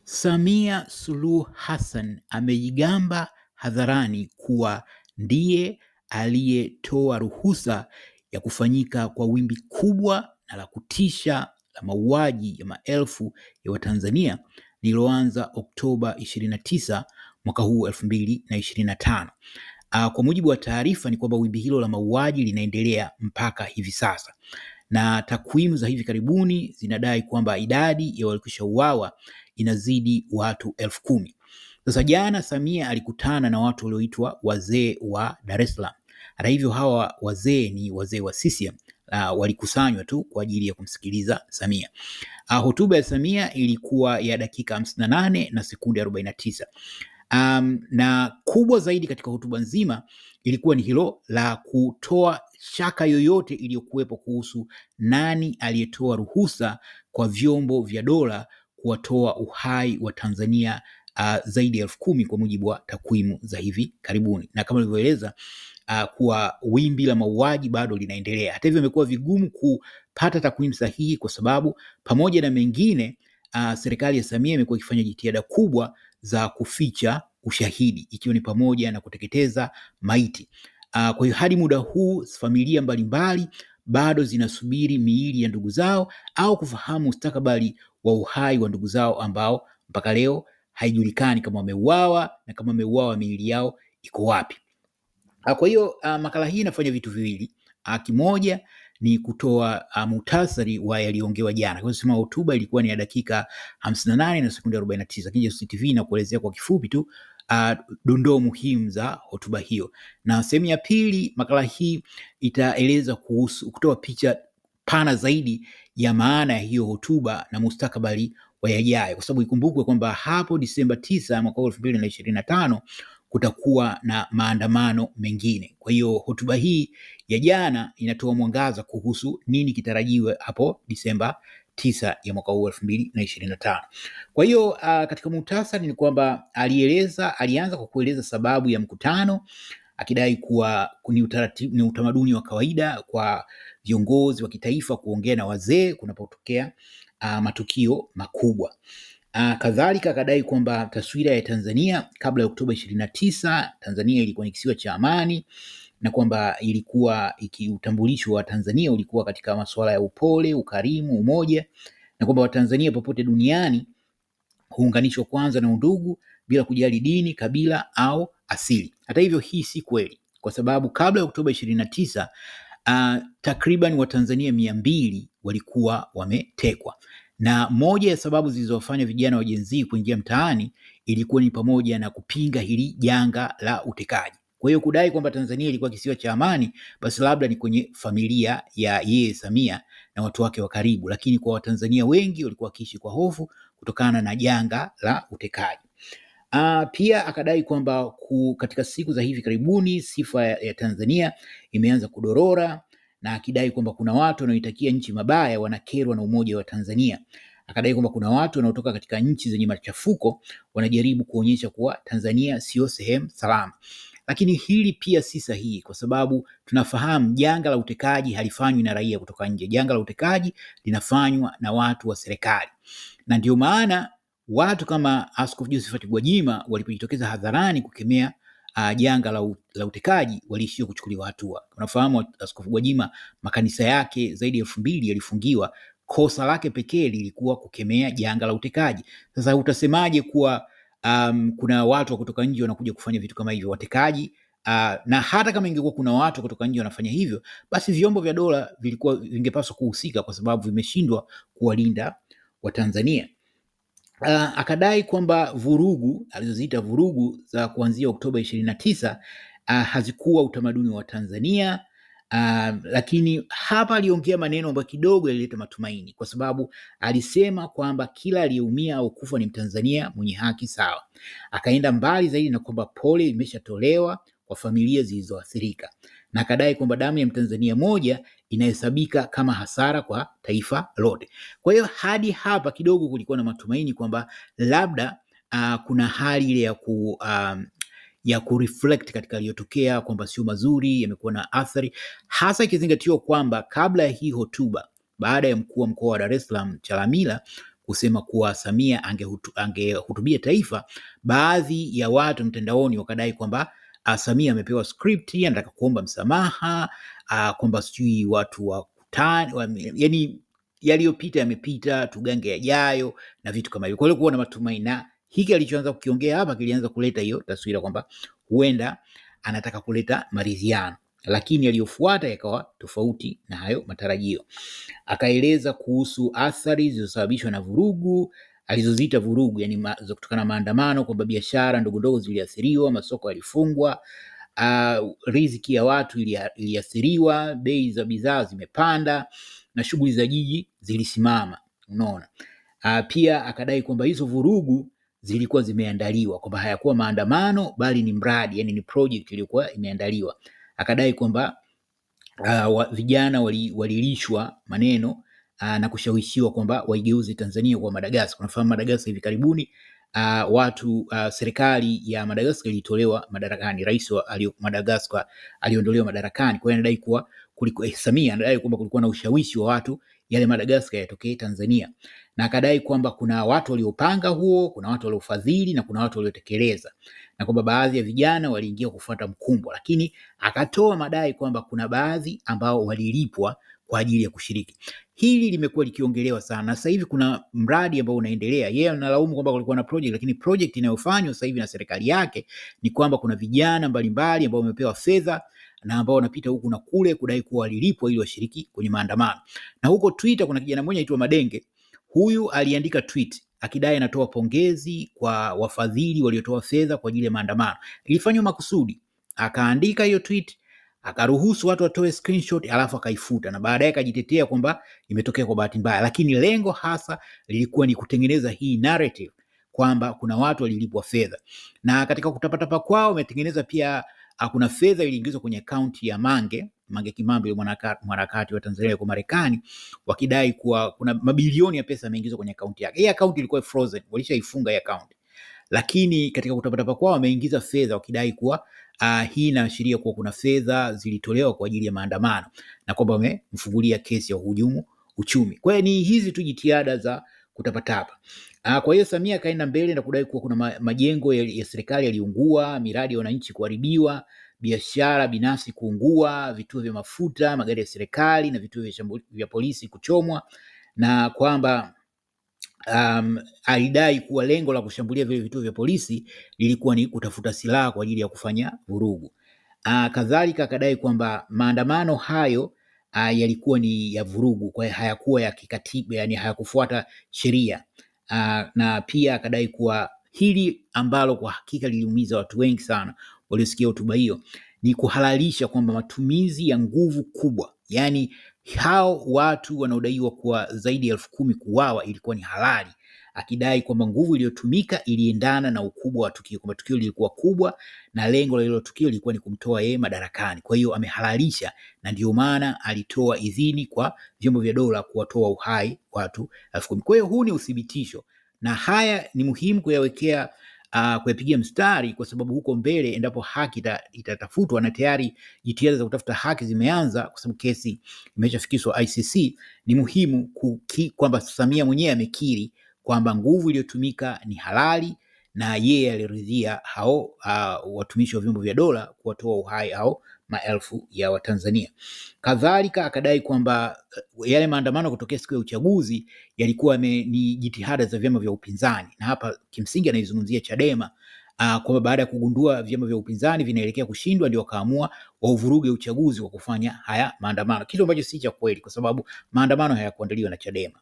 Samia Suluhu Hassan amejigamba hadharani kuwa ndiye aliyetoa ruhusa ya kufanyika kwa wimbi kubwa na la kutisha la mauaji ya maelfu ya Watanzania lililoanza Oktoba 29 mwaka huu 2025. Kwa mujibu wa taarifa ni kwamba wimbi hilo la mauaji linaendelea mpaka hivi sasa, na takwimu za hivi karibuni zinadai kwamba idadi ya waliokwisha uawa inazidi watu 10,000. Sasa jana Samia alikutana na watu walioitwa wazee wa Dar es Salaam. Hata hivyo hawa wazee ni wazee wa CCM. Walikusanywa tu kwa ajili ya kumsikiliza Samia. Hotuba ya Samia ilikuwa ya dakika 58 na sekunde 49. Na kubwa zaidi katika hotuba nzima ilikuwa ni hilo la kutoa shaka yoyote iliyokuwepo kuhusu nani aliyetoa ruhusa kwa vyombo vya dola kuwatoa uhai wa Tanzania zaidi ya 10,000 kwa mujibu wa takwimu za hivi karibuni, na kama nilivyoeleza kuwa wimbi la mauaji bado linaendelea. Hata hivyo imekuwa vigumu kupata takwimu sahihi kwa sababu pamoja na mengine serikali ya Samia imekuwa ikifanya jitihada kubwa za kuficha ushahidi, ikiwa ni pamoja na kuteketeza maiti. Kwa hiyo hadi muda huu familia mbalimbali bado zinasubiri miili ya ndugu zao au kufahamu mustakabali wa uhai wa ndugu zao ambao mpaka leo haijulikani kama wameuawa, na kama wameuawa miili yao iko wapi. Kwa hiyo makala hii inafanya vitu viwili. Kimoja ni kutoa muhtasari wa yaliyoongewa jana. Kwa sababu hotuba ilikuwa ni ya dakika 58 na sekunde 49. Lakini Jasusi TV inakuelezea kwa kifupi tu dondoo muhimu za hotuba hiyo. Na sehemu ya pili, makala hii itaeleza kutoa picha pana zaidi ya maana ya hiyo hotuba na mustakabali wa yajayo, kwa sababu ikumbukwe kwamba hapo Disemba 9 mwaka 2025 kutakuwa na maandamano mengine. Kwa hiyo hotuba hii ya jana inatoa mwangaza kuhusu nini kitarajiwe hapo Disemba 9 ya mwaka huu 2025. Kwa hiyo katika muhtasari ni kwamba alianza kwa kueleza sababu ya mkutano, akidai kuwa ni utamaduni wa kawaida kwa viongozi wa kitaifa kuongea na wazee kunapotokea matukio makubwa. Kadhalika akadai kwamba taswira ya Tanzania kabla ya Oktoba 29, Tanzania ilikuwa ni kisiwa cha amani, na kwamba utambulisho wa Tanzania ulikuwa katika masuala ya upole, ukarimu, umoja, na kwamba Watanzania popote duniani huunganishwa kwanza na undugu bila kujali dini, kabila au asili. Hata hivyo hii si kweli, kwa sababu kabla ya Oktoba 29 takriban Watanzania 200 walikuwa wametekwa, na moja ya sababu zilizofanya vijana wa Gen Z kuingia mtaani ilikuwa ni pamoja na kupinga hili janga la utekaji. Kwa hiyo kudai kwamba Tanzania ilikuwa kisiwa cha amani, basi labda ni kwenye familia ya yeye Samia na watu wake wa karibu, lakini kwa Watanzania wengi walikuwa wakiishi kwa hofu kutokana na janga la utekaji. Pia akadai kwamba katika siku za hivi karibuni sifa ya Tanzania imeanza kudorora, na akidai kwamba kuna watu wanaoitakia nchi mabaya wanakerwa na umoja wa Tanzania. Akadai kwamba kuna watu wanaotoka katika nchi zenye machafuko wanajaribu kuonyesha kuwa Tanzania sio sehemu salama. Lakini hili pia si sahihi, kwa sababu tunafahamu janga la utekaji halifanywi na raia kutoka nje. Janga la utekaji linafanywa na watu wa serikali, na ndio maana watu kama Askofu Josephat Gwajima walipojitokeza hadharani kukemea janga la utekaji waliishia kuchukuliwa hatua. Unafahamu Askofu Gwajima makanisa yake zaidi ya 2,000 yalifungiwa. Kosa lake pekee lilikuwa kukemea janga la utekaji. Sasa utasemaje kuwa kuna watu wa kutoka nje wanakuja kufanya vitu kama hivyo, watekaji? Na hata kama ingekuwa kuna watu kutoka nje wanafanya hivyo, basi vyombo vya dola vingepaswa kuhusika, kwa sababu vimeshindwa kuwalinda Watanzania. Akadai kwamba alizoziita vurugu za kuanzia Oktoba 29 hazikuwa utamaduni wa Tanzania. Lakini hapa aliongea maneno ambayo kidogo yalileta matumaini, kwa sababu alisema kwamba kila aliyeumia au kufa ni Mtanzania mwenye haki sawa. Akaenda mbali zaidi na kwamba pole imeshatolewa kwa familia zilizoathirika, na akadai kwamba damu ya Mtanzania moja inahesabika kama hasara kwa taifa lote. Kwa hiyo hadi hapa kidogo kulikuwa na matumaini kwamba labda kuna hali ile ya kureflect katika yaliyotokea, kwamba sio mazuri, yamekuwa na athari, hasa ikizingatiwa kwamba kabla ya hii hotuba, baada ya mkuu wa mkoa wa Dar es Salaam Chalamila kusema kuwa Samia angehutubia taifa, baadhi ya watu mtandaoni wakadai kwamba Samia amepewa script, anataka kuomba msamaha, kwamba sijui watu wakutane, yani yaliyopita yamepita, tugange yajayo na vitu kama hivyo. Kwa hiyo kuwa na matumaini, na hiki alichoanza kukiongea hapa kilianza kuleta hiyo taswira kwamba huenda anataka kuleta maridhiano, lakini aliyofuata yakawa tofauti na hayo matarajio. Akaeleza kuhusu athari zilizosababishwa na vurugu alizoziita vurugu, yani kutokana na maandamano, kwamba biashara ndogo ndogo ziliathiriwa, masoko yalifungwa, riziki ya watu iliathiriwa, bei za bidhaa zimepanda na shughuli za jiji zilisimama. Unaona, pia akadai kwamba hizo vurugu zilikuwa zimeandaliwa, kwamba hayakuwa maandamano bali ni mradi, yani ni project iliyokuwa imeandaliwa. Akadai kwamba vijana walilishwa maneno na kushawishiwa kwamba waigeuze Tanzania kwa Madagascar. Unafahamu Madagascar hivi karibuni serikali ya Madagascar ilitolewa madarakani, rais wa Madagascar aliondolewa madarakani. Kwa hiyo anadai kuwa Samia anadai kwamba kulikuwa na ushawishi wa watu yale Madagascar yatokee Tanzania, na akadai kwamba kuna watu waliopanga huo, kuna watu waliofadhili na kuna watu waliotekeleza, na kwamba baadhi ya vijana waliingia kufuata mkumbo, lakini akatoa madai kwamba kuna baadhi ambao walilipwa kwa ajili ya kushiriki. Hili limekuwa likiongelewa sana. Sasa hivi kuna mradi ambao unaendelea. Yeye analaumu kwamba kulikuwa na project, lakini project inayofanywa sasa hivi na serikali yake ni kwamba kuna vijana mbalimbali ambao wamepewa fedha na ambao wanapita huku na kule kudai kuwa walilipwa ili washiriki kwenye maandamano. Na huko Twitter kuna kijana mmoja anaitwa Madenge. Huyu aliandika tweet akidai anatoa pongezi kwa wafadhili waliotoa fedha kwa ajili ya maandamano. Ilifanywa makusudi. Akaandika hiyo tweet, akaruhusu watu watoe screenshot, alafu akaifuta, na baadaye akajitetea kwamba imetokea kwa bahati mbaya, lakini lengo hasa lilikuwa ni kutengeneza hii narrative kwamba kuna watu walilipwa fedha. Na katika kutapatapa kwao wametengeneza pia kuna fedha iliingizwa kwenye akaunti ya Mange Kimambi, mwanaharakati wa Tanzania kwa Marekani, wakidai kuwa kuna mabilioni ya pesa yameingizwa kwenye akaunti yake. Hii akaunti ilikuwa frozen, walishaifunga hii akaunti, lakini katika kutapatapa kwao wameingiza fedha wakidai kuwa hii inaashiria kuwa kuna fedha zilitolewa kwa ajili ya maandamano na kwamba wamemfungulia kesi ya uhujumu uchumi. Kwa hiyo ni hizi tu jitihada za kutapatapa. Kwa hiyo Samia akaenda mbele na kudai kuwa kuna majengo ya serikali yaliungua, miradi ya wananchi kuharibiwa, biashara binafsi kuungua, vituo vya mafuta, magari ya serikali na vituo vya polisi kuchomwa, na kwamba alidai kuwa lengo la kushambulia vile vituo vya polisi lilikuwa ni kutafuta silaha kwa ajili ya kufanya vurugu. Kadhalika akadai kwamba maandamano hayo yalikuwa ni ya vurugu, kwa hiyo hayakuwa ya kikatiba, yani hayakufuata sheria. Na pia akadai kuwa hili ambalo kwa hakika liliumiza watu wengi sana waliosikia hotuba hiyo ni kuhalalisha kwamba matumizi ya nguvu kubwa, yani hao watu wanaodaiwa kuwa zaidi ya 10,000 kuuawa ilikuwa ni halali, akidai kwamba nguvu iliyotumika iliendana na ukubwa wa tukio, kwamba tukio lilikuwa kubwa na lengo la hilo tukio lilikuwa ni kumtoa yeye madarakani. Kwa hiyo amehalalisha, na ndio maana alitoa idhini kwa vyombo vya dola kuwatoa uhai watu 10,000. Kwa hiyo huu ni uthibitisho, na haya ni muhimu kuyapigia mstari, kwa sababu huko mbele endapo haki itatafutwa, na tayari jitihada za kutafuta haki zimeanza kwa sababu kesi imeshafikishwa ICC, ni muhimu kwamba Samia mwenyewe amekiri kwamba nguvu iliyotumika ni halali na yeye aliridhia hao watumishi wa vyombo vya dola kuwatoa uhai hao maelfu ya Watanzania. Kadhalika akadai kwamba yale maandamano kutokea siku ya uchaguzi yalikuwa ni jitihada za vyama vya upinzani, na hapa kimsingi anaizungumzia Chadema, kwamba baada ya kugundua vyama vya upinzani vinaelekea kushindwa ndio wakaamua wauvuruge uchaguzi wa kufanya haya maandamano, kitu ambacho si cha kweli kwa sababu maandamano hayakuandaliwa na Chadema.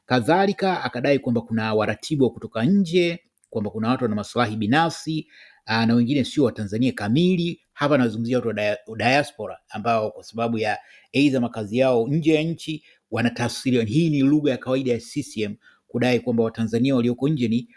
Kadhalika akadai kwamba kuna waratibu wa kutoka nje, kwamba kuna watu wana maslahi binafsi na wengine sio Watanzania kamili. Hapa nazungumzia watu wa diaspora ambao kwa sababu ya aidha makazi yao nje ya nchi wanatafsiri. Hii ni lugha ya kawaida ya CCM kudai kwamba Watanzania walioko nje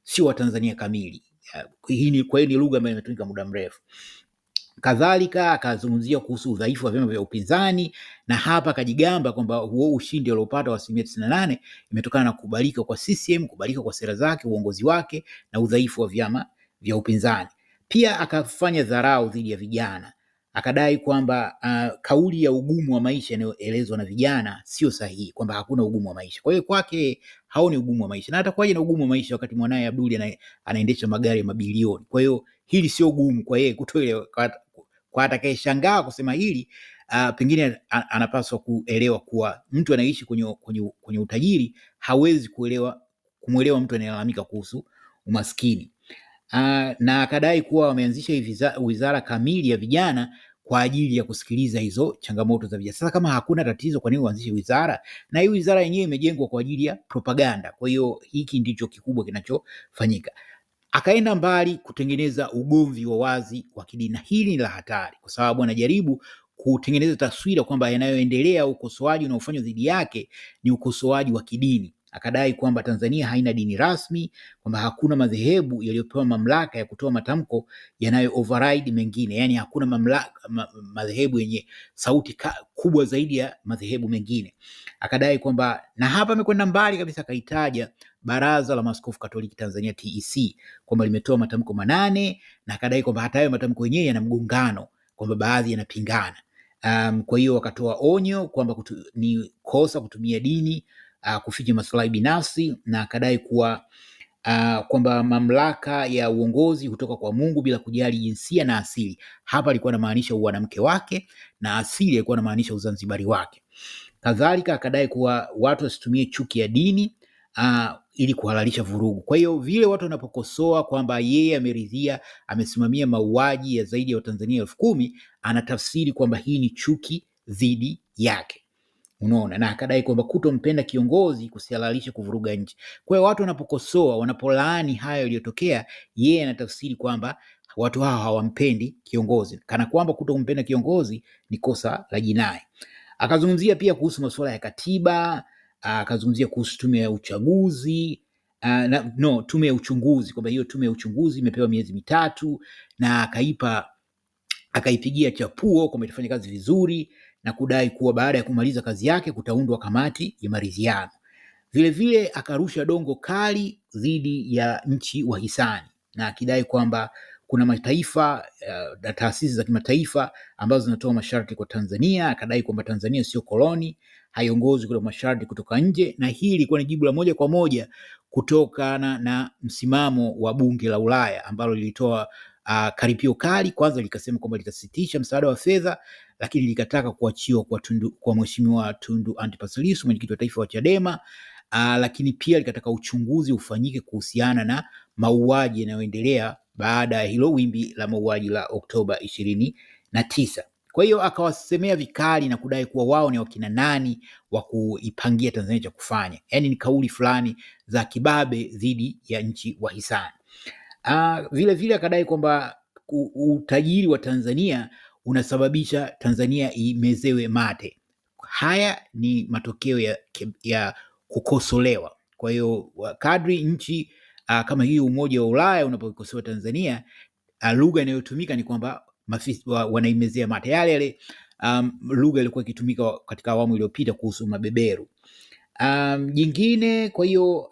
sio Watanzania kamili. Kwa hiyo ni lugha ambayo imetumika muda mrefu. Kadhalika akazungumzia kuhusu udhaifu wa vyama vya upinzani, na hapa akajigamba kwamba huo ushindi aliopata wa 98% imetokana na kukubalika kwa CCM, kukubalika kwa sera zake, uongozi wake na udhaifu wa vyama vya upinzani. Pia akafanya dharau dhidi ya vijana, akadai kwamba kauli ya ugumu wa maisha inayoelezwa na vijana sio sahihi, kwamba hakuna ugumu wa maisha. Kwa hiyo kwake haoni ugumu wa maisha, na atakuwaje na ugumu wa maisha wakati mwanaye Abduli anaendesha magari ya mabilioni? Kwa hiyo hili sio gumu kwa yeye kutoelewa. Kwa atakayeshangaa kusema hili, pengine anapaswa kuelewa kuwa mtu anaishi kwenye utajiri hawezi kumwelewa mtu anayelalamika kuhusu umaskini. Na akadai kuwa wameanzisha wizara kamili ya vijana kwa ajili ya kusikiliza hizo changamoto za vijana. Sasa kama hakuna tatizo, kwa nini uanzishe wizara? Na hii wizara yenyewe imejengwa kwa ajili ya propaganda. Kwa hiyo hiki ndicho kikubwa kinachofanyika. Akaenda mbali kutengeneza ugomvi wa wazi wa kidini, na hili ni la hatari, kwa sababu anajaribu kutengeneza taswira kwamba yanayoendelea, ukosoaji unaofanywa dhidi yake ni ukosoaji wa kidini. Akadai kwamba Tanzania haina dini rasmi, kwamba hakuna madhehebu yaliyopewa mamlaka ya kutoa matamko yanayo override mengine, yani hakuna madhehebu yenye sauti kubwa zaidi ya madhehebu mengine. Akadai kwamba, na hapa amekwenda mbali kabisa, akaitaja Baraza la Maaskofu Katoliki Tanzania TEC kwamba limetoa matamko 8, na akadai kwamba hata hayo matamko yenyewe yana mgongano, kwamba baadhi yanapingana. Kwa hiyo wakatoa onyo kwamba ni kosa kutumia dini kuficha maslahi binafsi, na akadai kuwa kwamba mamlaka ya uongozi hutoka kwa Mungu bila kujali jinsia na asili. Hapa alikuwa anamaanisha uwanamke wake, na asili alikuwa anamaanisha uzanzibari wake. Kadhalika akadai kuwa watu wasitumie chuki ya dini ili kuhalalisha vurugu. Kwa hiyo vile watu wanapokosoa kwamba yeye ameridhia, amesimamia mauaji ya zaidi ya Watanzania 10,000, anatafsiri kwamba hii ni chuki dhidi yake. Unaona, na akadai kwamba kutompenda kiongozi kusihalalisha kuvuruga nchi. Kwa hiyo watu wanapokosoa, wanapolaani hayo yaliyotokea, yeye anatafsiri kwamba watu hao hawampendi kiongozi, kana kwamba kutompenda kiongozi ni kosa la jinai. Akazungumzia pia kuhusu masuala ya katiba, akazungumzia kuhusu tume ya uchaguzi, tume ya uchunguzi, kwamba hiyo tume ya uchunguzi imepewa miezi 3 na akaipigia chapuo kwamba itafanya kazi vizuri, na kudai kuwa baada ya kumaliza kazi yake kutaundwa kamati ya maridhiano. Vilevile akarusha dongo kali dhidi ya nchi wahisani, na akidai kwamba kuna mataifa na taasisi za kimataifa ambazo zinatoa masharti kwa Tanzania. Akadai kwamba Tanzania sio koloni, haiongozi kwa masharti kutoka nje, na hii ilikuwa ni jibu la moja kwa moja kutokana na msimamo wa Bunge la Ulaya ambalo lilitoa karipio kali. Kwanza likasema kwamba litasitisha msaada wa fedha, lakini likataka kuachiwa kwa Mheshimiwa Tundu Antipas Lissu, mwenyekiti wa taifa wa Chadema. Lakini pia likataka uchunguzi ufanyike kuhusiana na mauaji yanayoendelea baada ya hilo wimbi la mauaji la Oktoba 29. Kwa hiyo akawasemea vikali na kudai kuwa wao ni wakina nani wa kuipangia Tanzania cha kufanya. Yaani ni kauli fulani za kibabe dhidi ya nchi wahisani. Vile akadai kwamba utajiri wa Tanzania unasababisha Tanzania imezewe mate. Haya ni matokeo ya kukosolewa. Kwa hiyo kadri nchi kama hii Umoja wa Ulaya unapokosoa Tanzania, lugha inayotumika ni kwamba wanaimezea mate. Yale lugha ilikuwa ikitumika katika awamu iliyopita kuhusu mabeberu. Jingine, kwa hiyo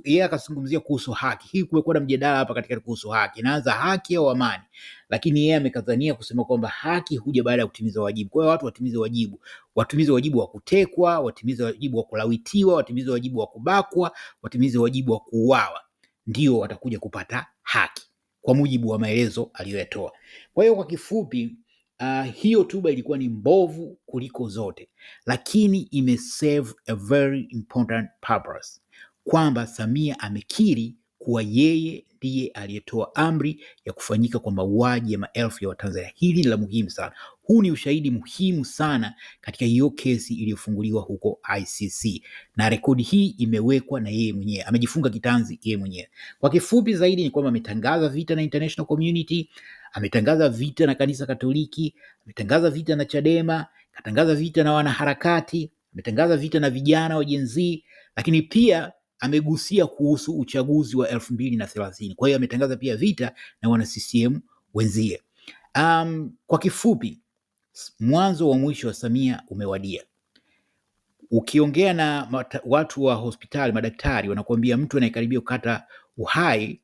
yeye akazungumzia kuhusu haki. Hii kumekuwa na mjadala hapa katika kuhusu haki, inaanza haki au amani, lakini yeye amekazania kusema kwamba haki huja baada ya kutimiza wajibu. Kwa hiyo watu watimize wajibu wa kutekwa, watimize wajibu wa kulawitiwa, watimize wajibu wa kubakwa, watimize wajibu wa kuuawa, ndio watakuja kupata haki kwa mujibu wa maelezo aliyoyatoa. Kwa hiyo kwa kifupi, hiyo hotuba ilikuwa ni mbovu kuliko zote, lakini imeserve a very important purpose, kwamba Samia amekiri kuwa yeye ndiye aliyetoa amri ya kufanyika kwa mauaji ya maelfu ya Watanzania. Hili ni la muhimu sana. Huu ni ushahidi muhimu sana katika hiyo kesi iliyofunguliwa huko ICC, na rekodi hii imewekwa na yeye mwenyewe, amejifunga kitanzi yeye mwenyewe. Kwa kifupi zaidi ni kwamba ametangaza vita na international community, ametangaza vita na kanisa Katoliki, ametangaza vita na Chadema, katangaza vita na wanaharakati, ametangaza vita na vijana wa Gen Z, lakini pia amegusia kuhusu uchaguzi wa 2030. Kwa hiyo ametangaza pia vita na wana CCM wenzie. Kwa kifupi, mwanzo wa mwisho wa Samia umewadia. Ukiongea na watu wa hospitali, madaktari wanakuambia mtu anayekaribia kukata uhai